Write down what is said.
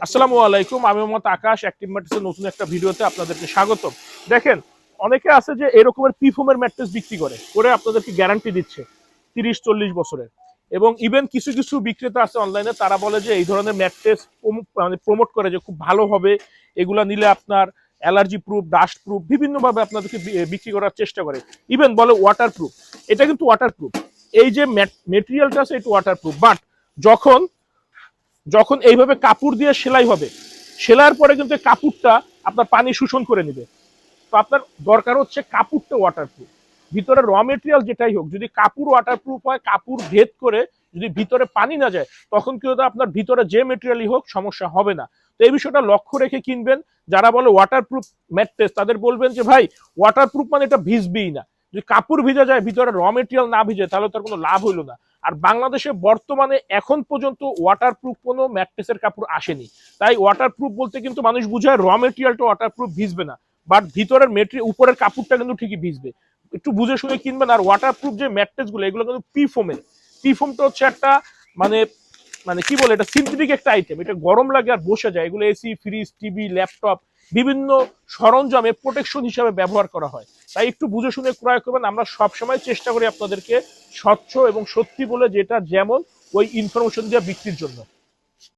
আসসালামু আলাইকুম, আমি মোহাম্মদ আকাশ। অ্যাক্টিভ ম্যাট্রেসের নতুন একটা ভিডিওতে আপনাদেরকে স্বাগত। দেখেন, অনেকে আছে যে এরকমের পিফোমের ম্যাট্রেস বিক্রি করে আপনাদেরকে গ্যারান্টি দিচ্ছে 30-40 বছরের। এবং ইভেন কিছু কিছু বিক্রেতা আছে অনলাইনে, তারা বলে যে এই ধরনের ম্যাট্রেস মানে প্রমোট করে যে খুব ভালো হবে, এগুলা নিলে আপনার অ্যালার্জি প্রুফ, ডাস্ট প্রুফ, বিভিন্নভাবে আপনাদেরকে বিক্রি করার চেষ্টা করে। ইভেন বলে ওয়াটার প্রুফ। এটা কিন্তু ওয়াটার প্রুফ, এই যে মেটেরিয়ালটা আছে এটা ওয়াটার প্রুফ। বাট যখন যখন এইভাবে কাপড় দিয়ে সেলাই হবে, সেলাইয়ের পরে কিন্তু কাপড়টা আপনার পানি শোষণ করে নেবে। তো আপনার দরকার হচ্ছে কাপড়টা ওয়াটারপ্রুফ। ভিতরে র মেটেরিয়াল যেটাই হোক, যদি কাপড় ওয়াটারপ্রুফ হয়, কাপড় ভেদ করে যদি ভিতরে পানি না যায়, তখন কি হতো, আপনার ভিতরে যে মেটেরিয়ালই হোক সমস্যা হবে না। তো এই বিষয়টা লক্ষ্য রেখে কিনবেন। যারা বলে ওয়াটারপ্রুফ ম্যাট্রেস, তাদের বলবেন যে ভাই, ওয়াটারপ্রুফ মানে এটা ভিজবেই না। যদি কাপড় ভিজে যায়, ভিতরে র মেটেরিয়াল না ভিজে, তাহলে তার কোনো লাভ হইলো না। আর বাংলাদেশে বর্তমানে এখন পর্যন্ত ওয়াটারপ্রুফ কোনো ম্যাট্রেসের কাপড় আসেনি। তাই ওয়াটারপ্রুফ বলতে কিন্তু মানুষ বুঝায় র মেটেরিয়ালটা ওয়াটারপ্রুফ ভিজবে না, বাট ভিতরের মেটেরিয়াল, উপরের কাপড়টা কিন্তু ঠিকই ভিজবে। একটু বুঝে শুনে কিনবেন। আর ওয়াটারপ্রুফ যে ম্যাট্রেস গুলো, এগুলো কিন্তু পিফোমের। পিফোমটা হচ্ছে একটা মানে মানে কি বলে, এটা সিনথেটিক একটা আইটেম। এটা গরম লাগে আর বসে যায়। এগুলো এসি, ফ্রিজ, টিভি, ল্যাপটপ, বিভিন্ন সরঞ্জামে প্রোটেকশন হিসাবে ব্যবহার করা হয়। তাই একটু বুঝে শুনে ক্রয় করবেন। আমরা সবসময় চেষ্টা করি আপনাদেরকে স্বচ্ছ এবং সত্যি বলে, যেটা যেমন ওই ইনফরমেশন দিয়ে বিক্রির জন্য।